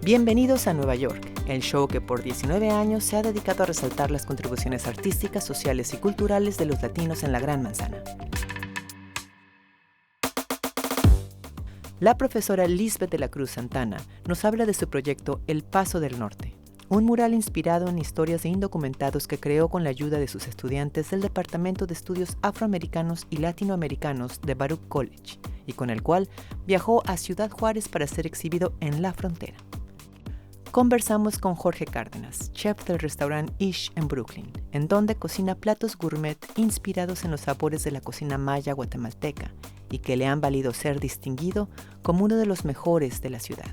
Bienvenidos a Nueva York, el show que por 19 años se ha dedicado a resaltar las contribuciones artísticas, sociales y culturales de los latinos en la Gran Manzana. La profesora Lisbeth de la Cruz Santana nos habla de su proyecto El Paso del Norte, un mural inspirado en historias de indocumentados que creó con la ayuda de sus estudiantes del Departamento de Estudios Afroamericanos y Latinoamericanos de Baruch College, y con el cual viajó a Ciudad Juárez para ser exhibido en la frontera. Conversamos con Jorge Cárdenas, chef del restaurante Ish en Brooklyn, en donde cocina platos gourmet inspirados en los sabores de la cocina maya guatemalteca y que le han valido ser distinguido como uno de los mejores de la ciudad.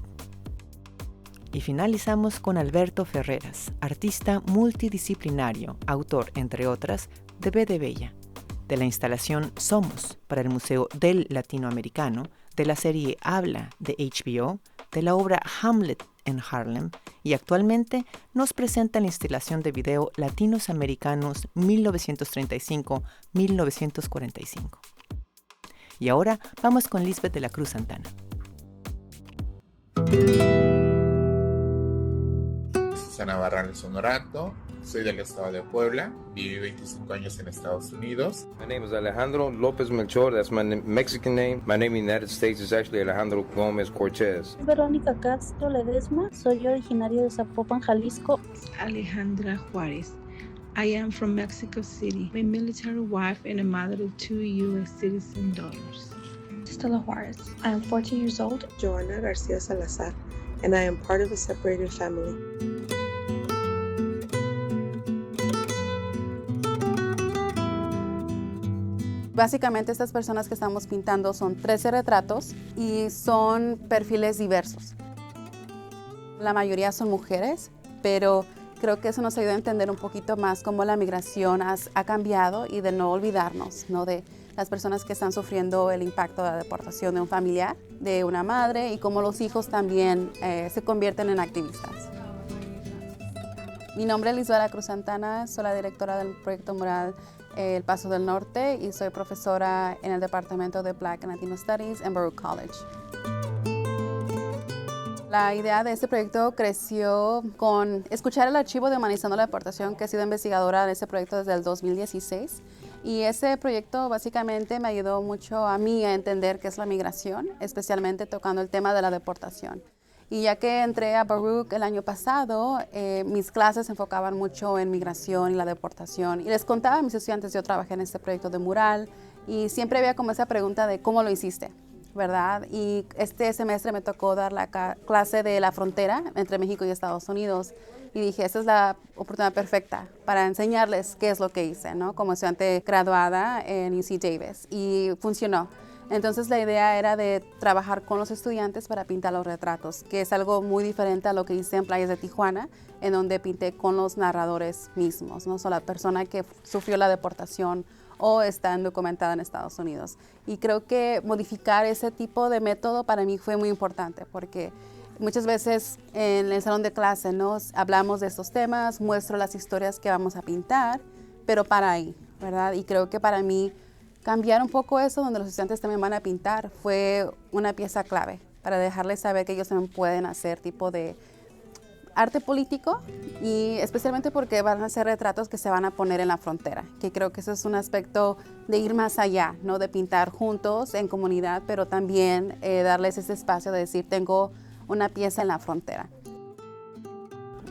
Y finalizamos con Alberto Ferreras, artista multidisciplinario, autor, entre otras, de B de Bella, de la instalación Somos para el Museo del Latinoamericano, de la serie Habla de HBO, de la obra Hamlet en Harlem, y actualmente nos presenta la instalación de video Latinos Americanos 1935-1945. Y ahora vamos con Lisbeth de la Cruz Santana. Susana Barrales Honorato, soy del estado de Puebla, viví 25 años en Estados Unidos. My name is Alejandro Lopez Melchor, that's my Mexican name. My name in the United States is actually Alejandro Gómez Cortez. Verónica Castro Ledesma, soy originaria de Zapopan, Jalisco. Alejandra Juárez. I am from Mexico City, a military wife and a mother of 2 U.S. citizen daughters. Stella Juarez. I am 14 years old. Joana Garcia Salazar, and I am part of a separated family. Básicamente estas personas que estamos pintando son 13 retratos y son perfiles diversos. La mayoría son mujeres, pero creo que eso nos ayuda a entender un poquito más cómo la migración ha cambiado y de no olvidarnos, ¿no?, de las personas que están sufriendo el impacto de la deportación de un familiar, de una madre, y cómo los hijos también se convierten en activistas. Mi nombre es Lisbeth de la Cruz Santana, soy la directora del proyecto mural El Paso del Norte y soy profesora en el departamento de Black and Latino Studies en Baruch College. La idea de este proyecto creció con escuchar el archivo de Humanizando la Deportación, que he sido investigadora de ese proyecto desde el 2016. Y ese proyecto básicamente me ayudó mucho a mí a entender qué es la migración, especialmente tocando el tema de la deportación. Y ya que entré a Baruch el año pasado, mis clases se enfocaban mucho en migración y la deportación. Y les contaba a mis estudiantes, yo trabajé en este proyecto de mural y siempre había como esa pregunta de cómo lo hiciste, ¿verdad? Y este semestre me tocó dar la clase de la frontera entre México y Estados Unidos. Y dije, esta es la oportunidad perfecta para enseñarles qué es lo que hice, ¿no?, como estudiante graduada en UC Davis. Y funcionó. Entonces la idea era de trabajar con los estudiantes para pintar los retratos, que es algo muy diferente a lo que hice en Playas de Tijuana, en donde pinté con los narradores mismos, ¿no? So, la persona que sufrió la deportación o está documentada en Estados Unidos. Y creo que modificar ese tipo de método para mí fue muy importante, porque muchas veces en el salón de clase, ¿no?, hablamos de estos temas, muestro las historias que vamos a pintar, pero para ahí, ¿verdad? Y creo que para mí cambiar un poco eso, donde los estudiantes también van a pintar, fue una pieza clave para dejarles saber que ellos también pueden hacer tipo de arte político, y especialmente porque van a ser retratos que se van a poner en la frontera, que creo que eso es un aspecto de ir más allá, ¿no?, de pintar juntos en comunidad, pero también darles ese espacio de decir, tengo una pieza en la frontera.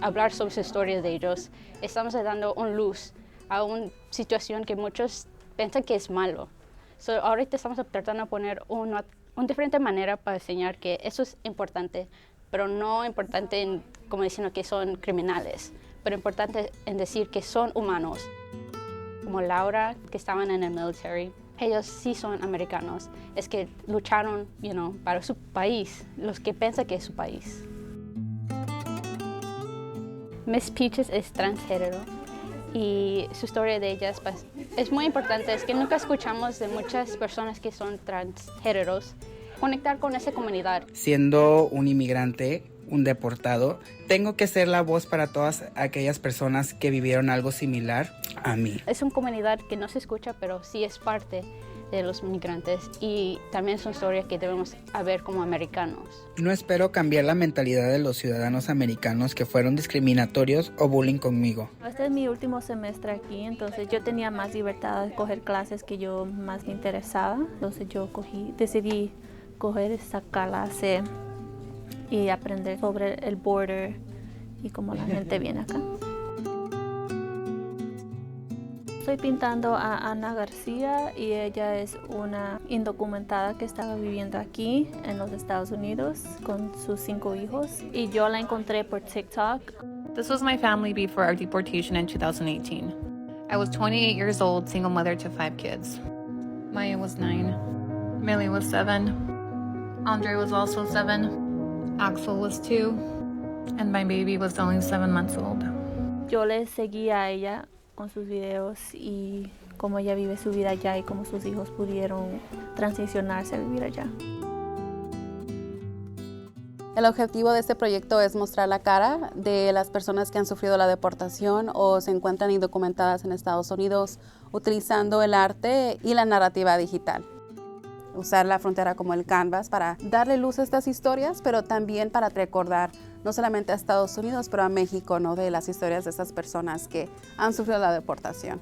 Hablar sobre sus historias de ellos, estamos dando una luz a una situación que muchos piensan que es malo. Ahorita estamos tratando de poner una diferente manera para enseñar que eso es importante, pero no importante como diciendo que son criminales, pero importante en decir que son humanos. Como Laura, que estaban en el military, ellos sí son americanos, es que lucharon, para su país, los que piensan que es su país. Miss Peaches es transgénero y su historia de ellas es muy importante, es que nunca escuchamos de muchas personas que son transgéneros conectar con esa comunidad. Siendo un inmigrante, un deportado, tengo que ser la voz para todas aquellas personas que vivieron algo similar a mí. Es una comunidad que no se escucha, pero sí es parte de los migrantes y también son historias que debemos ver como americanos. No espero cambiar la mentalidad de los ciudadanos americanos que fueron discriminatorios o bullying conmigo. Este es mi último semestre aquí, entonces yo tenía más libertad de coger clases que yo más me interesaba. Entonces yo decidí coger esa clase y aprender sobre el border y cómo la gente viene acá. Estoy pintando a Ana García y ella es una indocumentada que estaba viviendo aquí en los Estados Unidos con sus 5 hijos y yo la encontré por TikTok. This was my family before our deportation in 2018. I was 28 years old, single mother to 5 kids. Maya was 9. Millie was 7. Andre was also 7. Axel was 2. And my baby was only 7 months old. Yo le seguía a ella con sus videos y cómo ella vive su vida allá y cómo sus hijos pudieron transicionarse a vivir allá. El objetivo de este proyecto es mostrar la cara de las personas que han sufrido la deportación o se encuentran indocumentadas en Estados Unidos utilizando el arte y la narrativa digital. Usar la frontera como el canvas para darle luz a estas historias, pero también para recordar no solamente a Estados Unidos, pero a México, ¿no? De las historias de estas personas que han sufrido la deportación.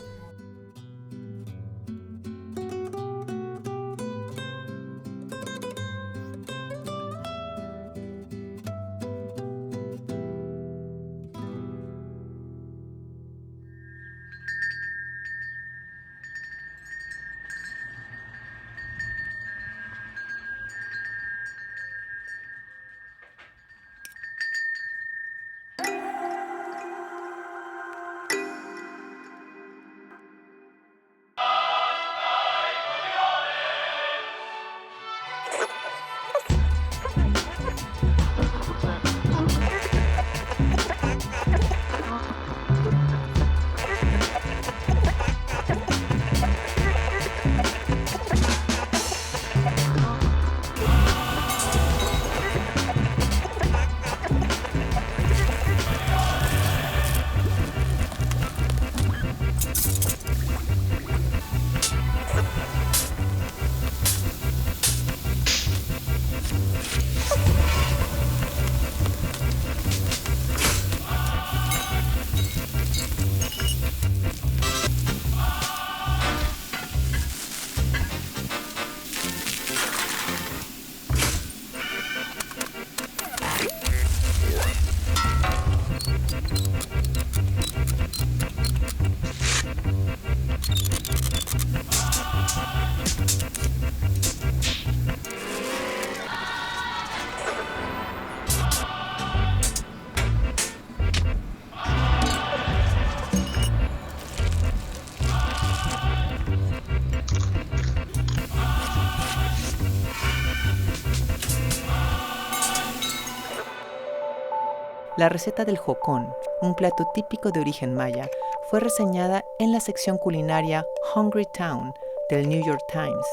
La receta del jocón, un plato típico de origen maya, fue reseñada en la sección culinaria Hungry Town del New York Times,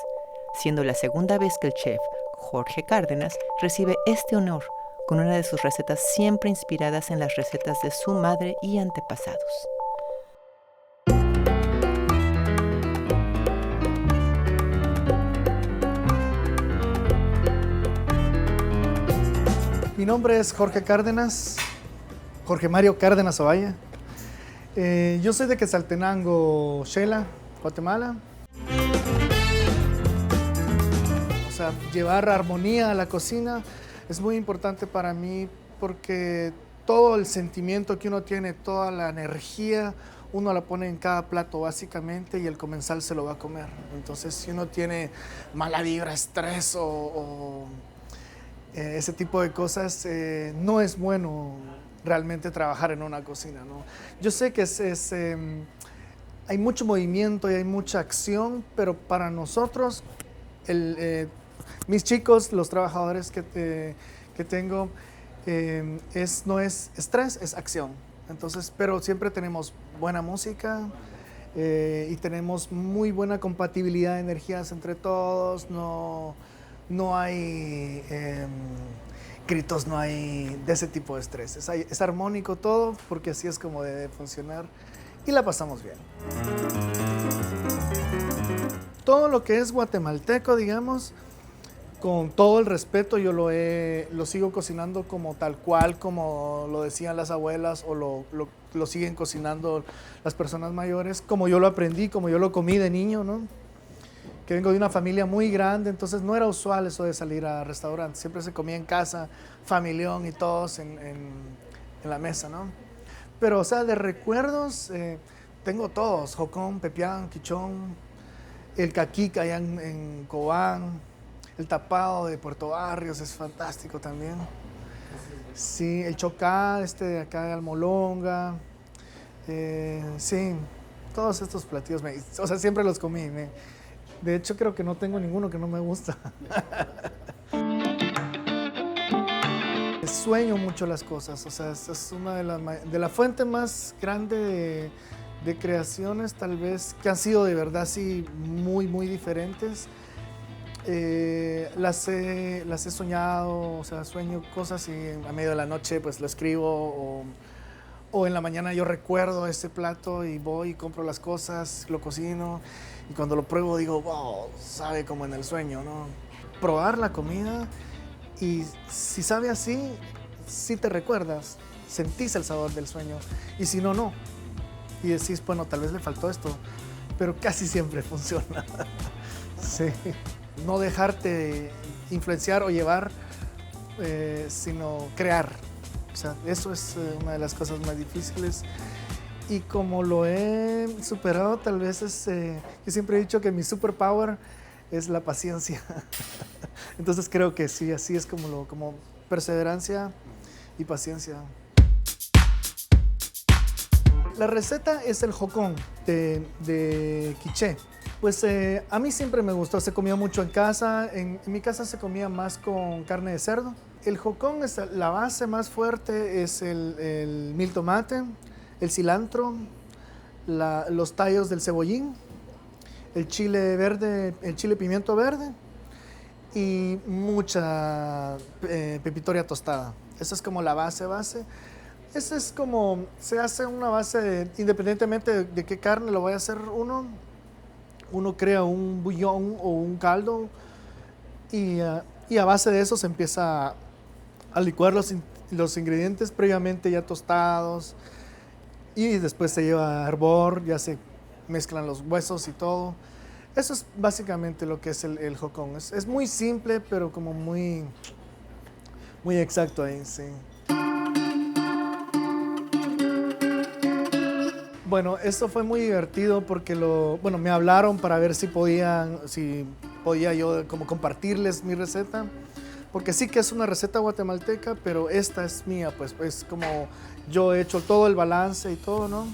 siendo la segunda vez que el chef Jorge Cárdenas recibe este honor con una de sus recetas siempre inspiradas en las recetas de su madre y antepasados. Mi nombre es Jorge Cárdenas, Jorge Mario Cárdenas Ovalle. Yo soy de Quetzaltenango, Xela, Guatemala. O sea, llevar armonía a la cocina es muy importante para mí porque todo el sentimiento que uno tiene, toda la energía, uno la pone en cada plato básicamente y el comensal se lo va a comer. Entonces, si uno tiene mala vibra, estrés o ese tipo de cosas, no es bueno realmente trabajar en una cocina, ¿no? Yo sé que hay mucho movimiento y hay mucha acción, pero para nosotros, mis chicos, los trabajadores que tengo, no es estrés, es acción. Entonces, pero siempre tenemos buena música y tenemos muy buena compatibilidad de energías entre todos, no hay gritos, no hay de ese tipo de estrés. Es armónico todo, porque así es como debe funcionar y la pasamos bien. todo lo que es guatemalteco, digamos, con todo el respeto, yo lo sigo cocinando como tal cual, como lo decían las abuelas o lo siguen cocinando las personas mayores, como yo lo aprendí, como yo lo comí de niño, ¿no? Que vengo de una familia muy grande, entonces no era usual eso de salir a restaurantes, siempre se comía en casa, familión y todos en la mesa, ¿no? Pero, o sea, de recuerdos tengo todos, jocón, pepián, quichón, el caquica allá en Cobán, el tapado de Puerto Barrios es fantástico también. Sí, el chocá, de acá de Almolonga, sí, todos estos platillos, o sea, siempre los comí. De hecho, creo que no tengo ninguno que no me gusta. Sueño mucho las cosas, o sea, es una de la fuente más grande de creaciones, tal vez, que han sido de verdad sí muy, muy diferentes. Las he soñado, o sea, sueño cosas y a medio de la noche pues lo escribo o en la mañana yo recuerdo ese plato y voy y compro las cosas, lo cocino y cuando lo pruebo digo, wow, sabe como en el sueño, ¿no? Probar la comida y si sabe así, sí te recuerdas, sentís el sabor del sueño y si no, no. Y decís, bueno, tal vez le faltó esto, pero casi siempre funciona. Sí. No dejarte influenciar o llevar, sino crear. O sea, eso es una de las cosas más difíciles. Y como lo he superado, tal vez yo siempre he dicho que mi superpower es la paciencia. Entonces creo que sí, así es como perseverancia y paciencia. La receta es el jocón de quiché. Pues a mí siempre me gustó, se comía mucho en casa, en mi casa se comía más con carne de cerdo. El jocón, la base más fuerte es el mil tomate, el cilantro, los tallos del cebollín, el chile verde, el chile pimiento verde y mucha pepitoria tostada. Esa es como la base. Esa es como, se hace una base, independientemente de qué carne lo vaya a hacer uno crea un bouillon o un caldo y a base de eso se empieza a licuar los ingredientes previamente ya tostados y después se lleva a hervor, ya se mezclan los huesos y todo. Eso es básicamente lo que es el jocón. Es muy simple, pero como muy, muy exacto ahí, sí. Bueno, esto fue muy divertido porque me hablaron para ver si podía yo como compartirles mi receta, porque sí que es una receta guatemalteca, pero esta es mía, pues es como yo he hecho todo el balance y todo, ¿no?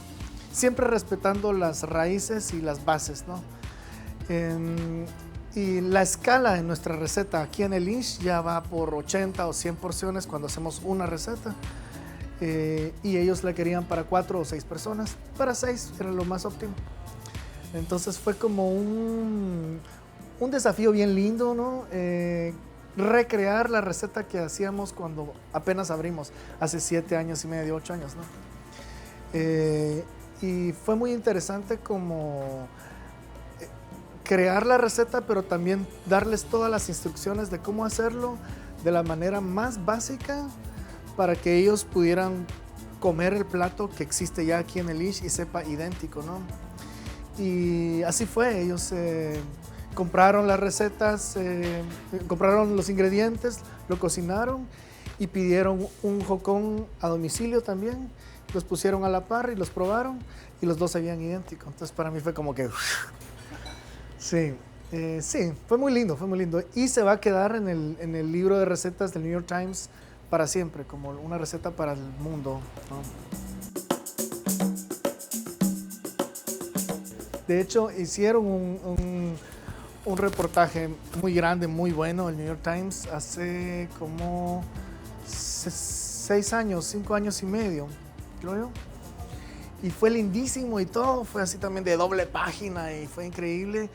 Siempre respetando las raíces y las bases, ¿no? Y la escala en nuestra receta aquí en el Lynch ya va por 80 o 100 porciones cuando hacemos una receta. Y ellos la querían para 4 o 6 personas. Para 6 era lo más óptimo. Entonces fue como un desafío bien lindo, ¿no? Recrear la receta que hacíamos cuando apenas abrimos, hace 7 años y medio, 8 años, ¿no? Y fue muy interesante como crear la receta, pero también darles todas las instrucciones de cómo hacerlo de la manera más básica, para que ellos pudieran comer el plato que existe ya aquí en el Lynch y sepa idéntico, ¿no? Y así fue, ellos compraron las recetas, compraron los ingredientes, lo cocinaron y pidieron un jocón a domicilio también, los pusieron a la par y los probaron y los dos sabían idéntico. Entonces para mí fue como que... sí, sí, fue muy lindo y se va a quedar en el libro de recetas del New York Times para siempre, como una receta para el mundo, ¿no? De hecho, hicieron un reportaje muy grande, muy bueno, el New York Times, hace como 6 años, 5 años y medio, creo yo. Y fue lindísimo y todo, fue así también de doble página y fue increíble.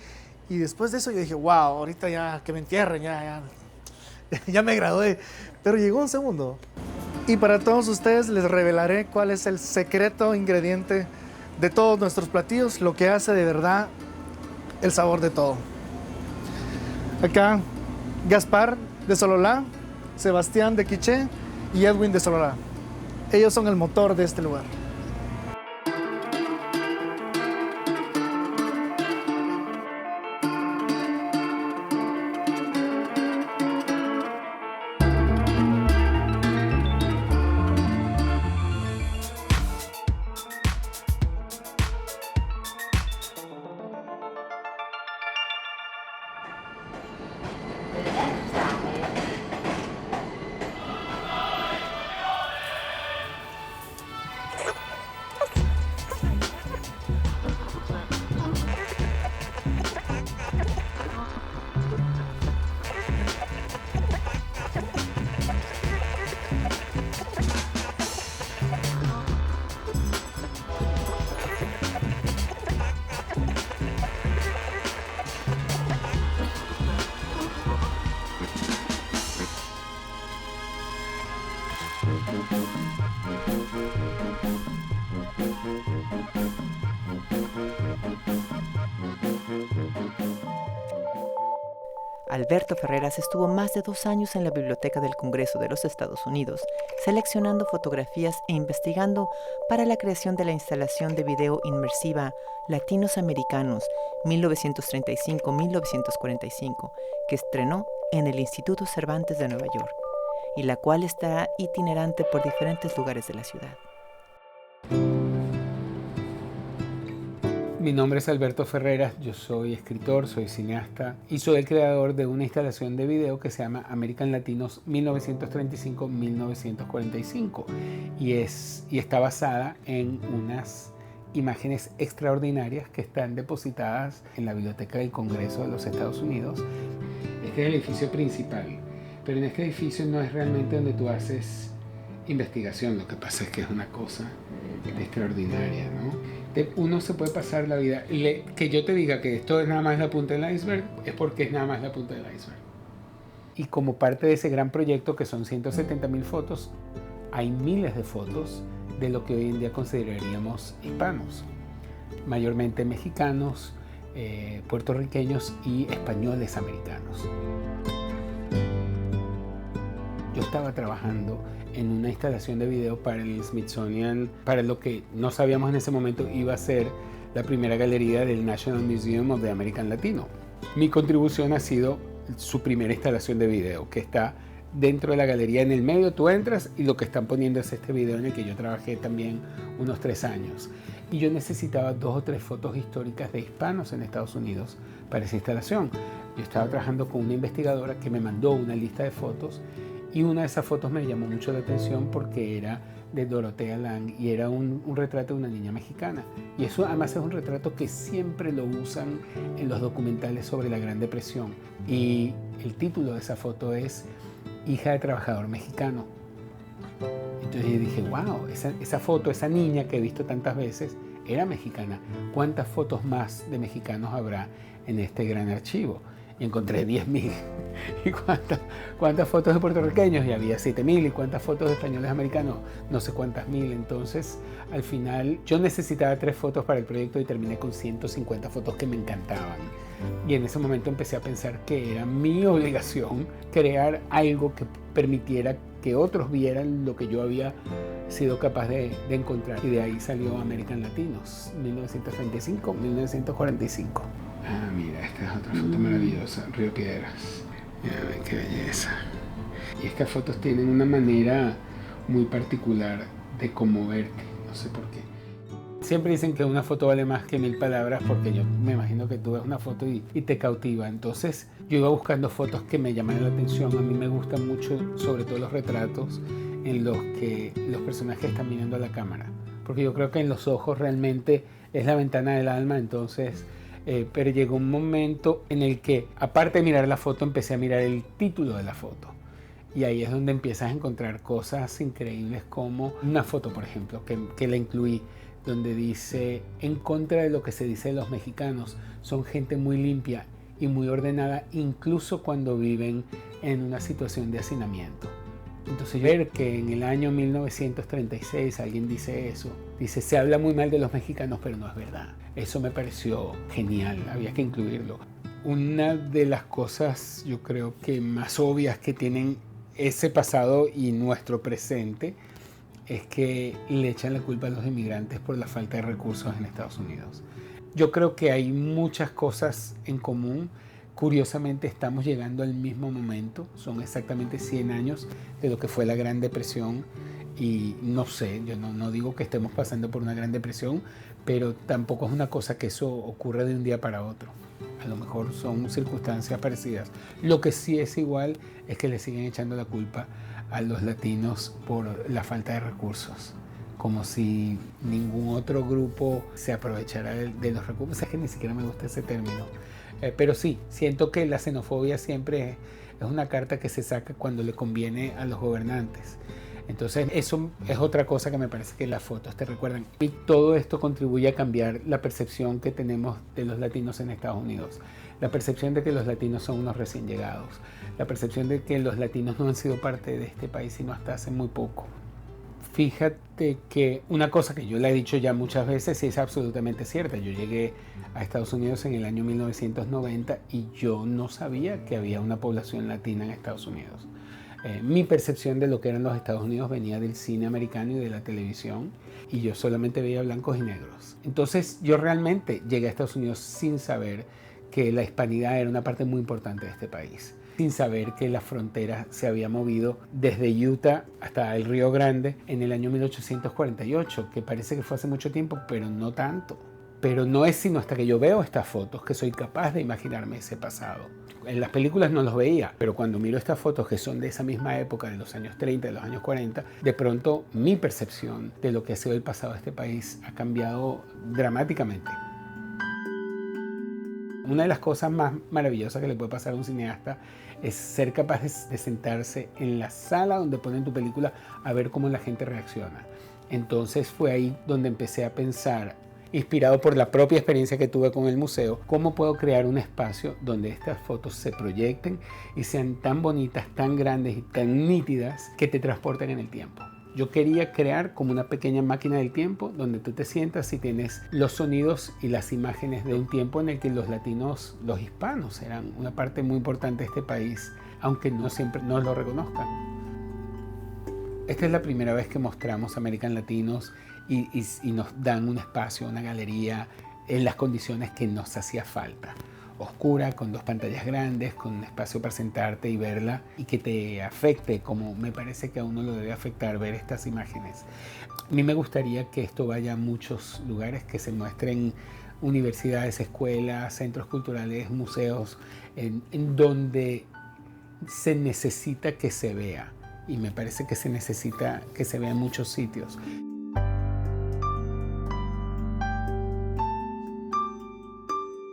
Y después de eso yo dije, wow, ahorita ya que me entierren, ya me gradué. Pero llegó un segundo. Y para todos ustedes les revelaré cuál es el secreto ingrediente de todos nuestros platillos, lo que hace de verdad el sabor de todo. Acá, Gaspar de Sololá, Sebastián de Quiché y Edwin de Sololá. Ellos son el motor de este lugar. Alberto Ferreras estuvo más de 2 años en la Biblioteca del Congreso de los Estados Unidos, seleccionando fotografías e investigando para la creación de la instalación de video inmersiva Latinos Americanos 1935-1945, que estrenó en el Instituto Cervantes de Nueva York, y la cual estará itinerante por diferentes lugares de la ciudad. Mi nombre es Alberto Ferreras, yo soy escritor, soy cineasta y soy el creador de una instalación de video que se llama American Latinos 1935-1945 y está basada en unas imágenes extraordinarias que están depositadas en la Biblioteca del Congreso de los Estados Unidos. Este es el edificio principal, pero en este edificio no es realmente donde tú haces investigación, lo que pasa es que es una cosa extraordinaria, ¿no? Uno se puede pasar la vida, que yo te diga que esto es nada más la punta del iceberg, es porque es nada más la punta del iceberg. Y como parte de ese gran proyecto, que son 170,000 fotos, hay miles de fotos de lo que hoy en día consideraríamos hispanos, mayormente mexicanos, puertorriqueños y españoles americanos. Yo estaba trabajando en una instalación de video para el Smithsonian, para lo que no sabíamos en ese momento iba a ser la primera galería del National Museum of the American Latino. Mi contribución ha sido su primera instalación de video, que está dentro de la galería. En el medio tú entras y lo que están poniendo es este video en el que yo trabajé también unos 3 años. Y yo necesitaba 2 o 3 fotos históricas de hispanos en Estados Unidos para esa instalación. Yo estaba trabajando con una investigadora que me mandó una lista de fotos. Y una de esas fotos me llamó mucho la atención porque era de Dorothea Lange y era un retrato de una niña mexicana. Y eso además es un retrato que siempre lo usan en los documentales sobre la Gran Depresión. Y el título de esa foto es Hija de trabajador mexicano. Entonces yo dije, wow, esa foto, esa niña que he visto tantas veces, era mexicana. ¿Cuántas fotos más de mexicanos habrá en este gran archivo? Y encontré 10,000. ¿Y cuántas fotos de puertorriqueños? Y había 7,000. ¿Y cuántas fotos de españoles americanos? No sé cuántas mil. Entonces, al final, yo necesitaba 3 fotos para el proyecto y terminé con 150 fotos que me encantaban. Y en ese momento empecé a pensar que era mi obligación crear algo que permitiera que otros vieran lo que yo había sido capaz de encontrar. Y de ahí salió American Latinos, 1935-1945. Ah, mira, esta es otra foto maravillosa, Río Piedras. Mira, qué belleza. Y estas fotos tienen una manera muy particular de conmoverte, no sé por qué. Siempre dicen que una foto vale más que 1000 palabras porque yo me imagino que tú ves una foto y te cautiva. Entonces yo iba buscando fotos que me llamaran la atención. A mí me gustan mucho, sobre todo los retratos en los que los personajes están mirando a la cámara. Porque yo creo que en los ojos realmente es la ventana del alma, entonces... pero llegó un momento en el que, aparte de mirar la foto, empecé a mirar el título de la foto. Y ahí es donde empiezas a encontrar cosas increíbles como una foto, por ejemplo, que la incluí, donde dice, en contra de lo que se dice de los mexicanos, son gente muy limpia y muy ordenada, incluso cuando viven en una situación de hacinamiento. Entonces ver que en el año 1936 alguien dice eso, dice, se habla muy mal de los mexicanos, pero no es verdad. Eso me pareció genial, había que incluirlo. Una de las cosas, yo creo que más obvias que tienen ese pasado y nuestro presente es que le echan la culpa a los inmigrantes por la falta de recursos en Estados Unidos. Yo creo que hay muchas cosas en común. Curiosamente estamos llegando al mismo momento, son exactamente 100 años de lo que fue la Gran Depresión y no sé, yo no digo que estemos pasando por una Gran Depresión, pero tampoco es una cosa que eso ocurra de un día para otro. A lo mejor son circunstancias parecidas. Lo que sí es igual es que le siguen echando la culpa a los latinos por la falta de recursos, como si ningún otro grupo se aprovechara de los recursos. Es que ni siquiera me gusta ese término. Pero sí, siento que la xenofobia siempre es una carta que se saca cuando le conviene a los gobernantes. Entonces eso es otra cosa que me parece que las fotos te recuerdan. Y todo esto contribuye a cambiar la percepción que tenemos de los latinos en Estados Unidos. La percepción de que los latinos son unos recién llegados. La percepción de que los latinos no han sido parte de este país sino hasta hace muy poco. Fíjate que una cosa que yo le he dicho ya muchas veces y es absolutamente cierta. Yo llegué a Estados Unidos en el año 1990 y yo no sabía que había una población latina en Estados Unidos. Mi percepción de lo que eran los Estados Unidos venía del cine americano y de la televisión y yo solamente veía blancos y negros. Entonces yo realmente llegué a Estados Unidos sin saber que la hispanidad era una parte muy importante de este país, sin saber que la frontera se había movido desde Utah hasta el Río Grande en el año 1848, que parece que fue hace mucho tiempo, pero no tanto. Pero no es sino hasta que yo veo estas fotos que soy capaz de imaginarme ese pasado. En las películas no los veía, pero cuando miro estas fotos que son de esa misma época, de los años 30, de los años 40, de pronto mi percepción de lo que ha sido el pasado de este país ha cambiado dramáticamente. Una de las cosas más maravillosas que le puede pasar a un cineasta es ser capaz de sentarse en la sala donde ponen tu película a ver cómo la gente reacciona. Entonces fue ahí donde empecé a pensar, inspirado por la propia experiencia que tuve con el museo, cómo puedo crear un espacio donde estas fotos se proyecten y sean tan bonitas, tan grandes y tan nítidas que te transporten en el tiempo. Yo quería crear como una pequeña máquina del tiempo donde tú te sientas y tienes los sonidos y las imágenes de un tiempo en el que los latinos, los hispanos, eran una parte muy importante de este país, aunque no siempre nos lo reconozcan. Esta es la primera vez que mostramos American Latinos y nos dan un espacio, una galería en las condiciones que nos hacía falta. Oscura, con 2 pantallas grandes, con un espacio para sentarte y verla y que te afecte como me parece que a uno lo debe afectar ver estas imágenes. A mí me gustaría que esto vaya a muchos lugares, que se muestren universidades, escuelas, centros culturales, museos, en donde se necesita que se vea y me parece que se necesita que se vea en muchos sitios.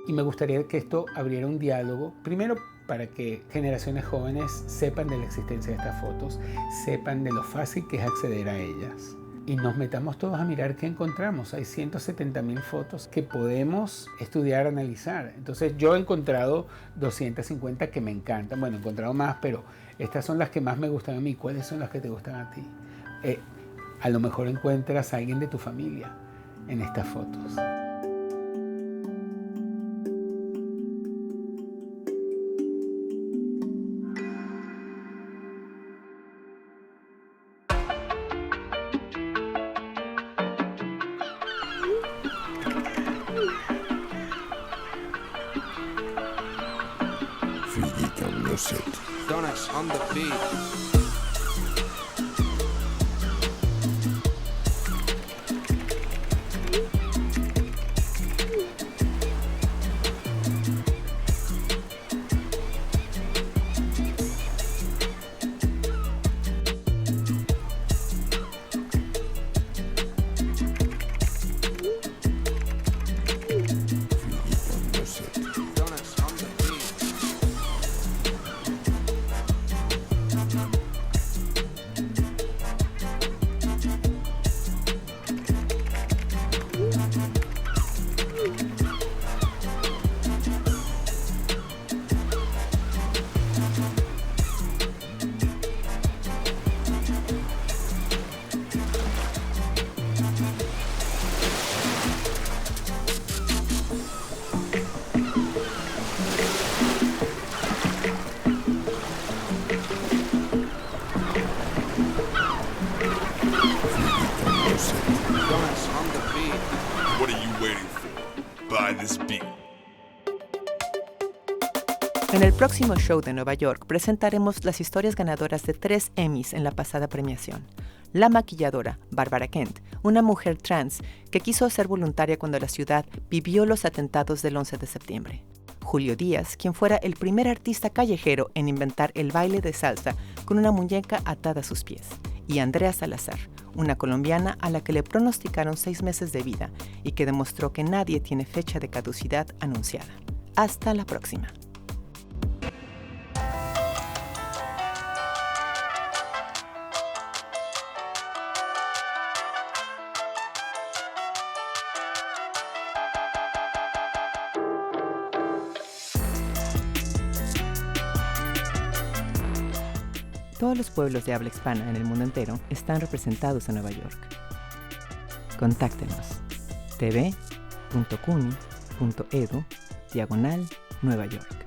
Y me gustaría que esto abriera un diálogo, primero para que generaciones jóvenes sepan de la existencia de estas fotos, sepan de lo fácil que es acceder a ellas. Y nos metamos todos a mirar qué encontramos. Hay 170.000 fotos que podemos estudiar, analizar. Entonces yo he encontrado 250 que me encantan. Bueno, he encontrado más, pero estas son las que más me gustan a mí. ¿Cuáles son las que te gustan a ti? A lo mejor encuentras a alguien de tu familia en estas fotos. Donuts on the beat. this beat. En el próximo show de Nueva York presentaremos las historias ganadoras de 3 Emmys en la pasada premiación. La maquilladora Barbara Kent, una mujer trans que quiso ser voluntaria cuando la ciudad vivió los atentados del 11 de septiembre. Julio Díaz, quien fuera el primer artista callejero en inventar el baile de salsa con una muñeca atada a sus pies. Y Andrea Salazar, una colombiana a la que le pronosticaron 6 meses de vida y que demostró que nadie tiene fecha de caducidad anunciada. Hasta la próxima. Todos los pueblos de habla hispana en el mundo entero están representados en Nueva York. Contáctenos tv.cuni.edu/Nueva York.